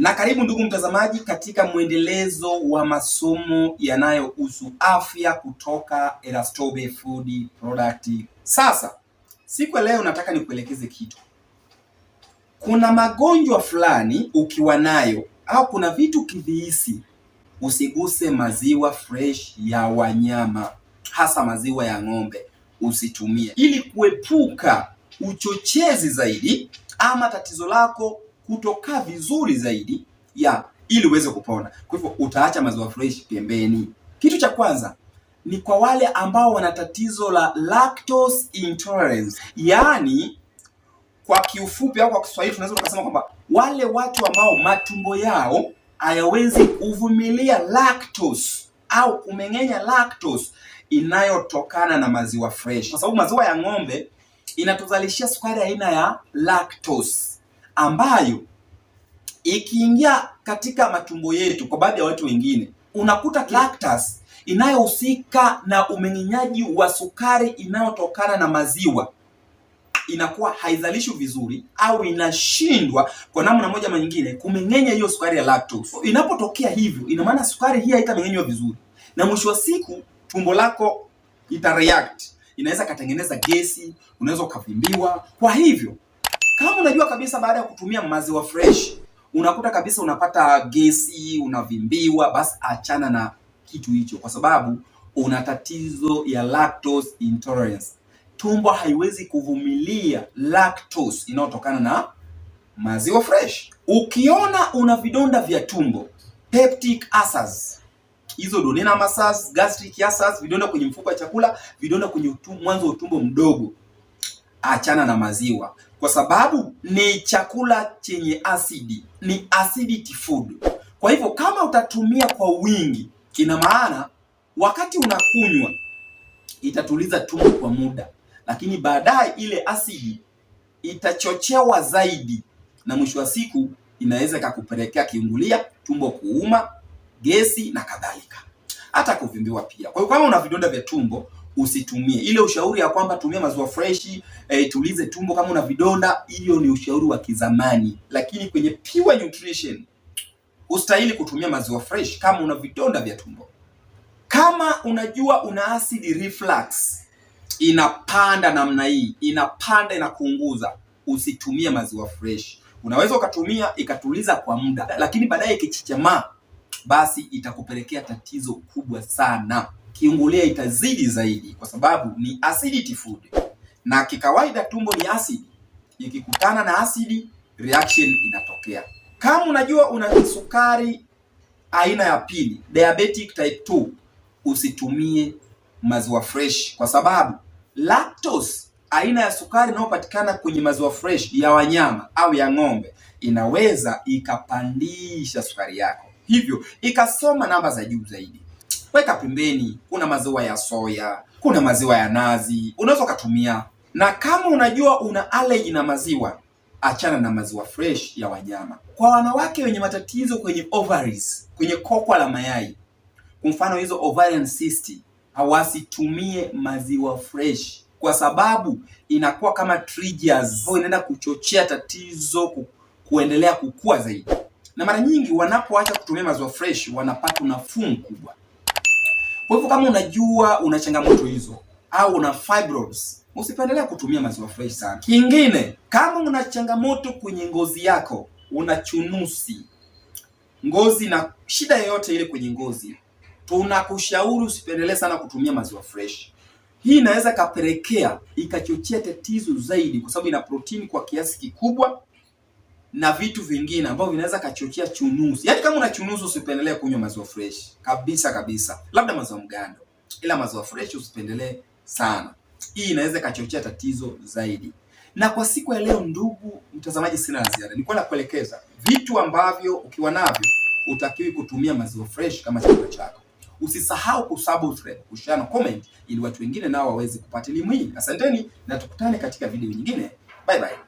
Na karibu ndugu mtazamaji katika mwendelezo wa masomo yanayohusu afya kutoka Elastobe Food Product. Sasa siku ya leo nataka nikuelekeze kitu. Kuna magonjwa fulani ukiwa nayo au kuna vitu kivihisi, usiguse maziwa fresh ya wanyama, hasa maziwa ya ng'ombe usitumie, ili kuepuka uchochezi zaidi ama tatizo lako kutokaa vizuri zaidi ili uweze kupona. Kwa hivyo utaacha maziwa fresh pembeni. Kitu cha kwanza ni kwa wale ambao wana tatizo la lactose intolerance, yaani kwa kiufupi au kwa Kiswahili tunaweza kusema kwamba wale watu ambao matumbo yao hayawezi kuvumilia lactose au kumeng'enya lactose inayotokana na maziwa fresh, kwa sababu maziwa ya ng'ombe inatuzalishia sukari aina ya lactose ambayo ikiingia katika matumbo yetu, kwa baadhi ya watu wengine unakuta lactase inayohusika na umeng'enyaji wa sukari inayotokana na maziwa inakuwa haizalishwi vizuri au inashindwa kwa namna moja ama nyingine kumeng'enya hiyo sukari ya lactose. Inapotokea hivyo, ina maana sukari hii haitameng'enywa vizuri, na mwisho wa siku tumbo lako itareact, inaweza katengeneza gesi, unaweza ukavimbiwa. Kwa hivyo kama unajua kabisa baada ya kutumia maziwa fresh unakuta kabisa unapata gesi, unavimbiwa, basi achana na kitu hicho, kwa sababu una tatizo ya lactose intolerance. Tumbo haiwezi kuvumilia lactose inayotokana na maziwa fresh. Ukiona una vidonda vya tumbo, peptic ulcers, hizo duodenal ulcers, gastric ulcers, vidonda kwenye mfuko wa chakula, vidonda kwenye mwanzo wa utumbo mdogo, achana na maziwa, kwa sababu ni chakula chenye asidi, ni acidity food. Kwa hivyo kama utatumia kwa wingi, ina maana wakati unakunywa itatuliza tumbo kwa muda, lakini baadaye ile asidi itachochewa zaidi, na mwisho wa siku inaweza ikakupelekea kiungulia, tumbo kuuma, gesi na kadhalika, hata kuvimbiwa pia. Kwa hiyo kama una vidonda vya tumbo usitumie. Ile ushauri ya kwamba tumia maziwa fresh tulize tumbo kama una vidonda, hiyo ni ushauri wa kizamani, lakini kwenye pure nutrition ustahili kutumia maziwa fresh kama una vidonda vya tumbo. Kama unajua una acid reflux inapanda namna hii, inapanda inakuunguza, usitumie maziwa fresh. Unaweza ukatumia ikatuliza kwa muda, lakini baadaye ikichichamaa, basi itakupelekea tatizo kubwa sana. Kiungulia itazidi zaidi, kwa sababu ni acidity food, na kikawaida tumbo ni acid, ikikutana na acid reaction inatokea. Kama unajua una sukari aina ya pili, diabetic type 2, usitumie maziwa fresh, kwa sababu lactose aina ya sukari inayopatikana kwenye maziwa fresh ya wanyama au ya ng'ombe inaweza ikapandisha sukari yako, hivyo ikasoma namba za juu zaidi. Weka pembeni. Kuna maziwa ya soya, kuna maziwa ya nazi, unaweza ukatumia. Na kama unajua una allergy na maziwa, achana na maziwa fresh ya wanyama. Kwa wanawake wenye matatizo kwenye ovaries, kwenye kokwa la mayai, kwa mfano hizo ovarian cyst, hawasitumie maziwa fresh, kwa sababu inakuwa kama triggers, inaenda kuchochea tatizo kuendelea kukua zaidi. Na mara nyingi wanapoacha kutumia maziwa fresh wanapata nafuu mkubwa. Kwa hivyo kama unajua una changamoto hizo au una fibroids, usipendelee kutumia maziwa fresh sana. Kingine, kama una changamoto kwenye ngozi yako, una chunusi, ngozi na shida yoyote ile kwenye ngozi, tunakushauri usipendelee sana kutumia maziwa fresh. Hii inaweza kapelekea ikachochea tatizo zaidi, kwa sababu ina protini kwa kiasi kikubwa na vitu vingine ambavyo vinaweza kachochea chunusi. Yaani kama una chunusi usipendelee kunywa maziwa fresh kabisa kabisa, labda maziwa mgando, ila maziwa fresh usipendelee sana. Hii inaweza kachochea tatizo zaidi. Na kwa siku ya leo ndugu mtazamaji, sina la ziada. Nilikuwa nakuelekeza vitu ambavyo ukiwa navyo utakiwi kutumia maziwa fresh kama chakula chako. Usisahau kusubscribe, kushare na comment ili watu wengine nao waweze kupata elimu hii. Asanteni na tukutane katika video nyingine. Bye bye.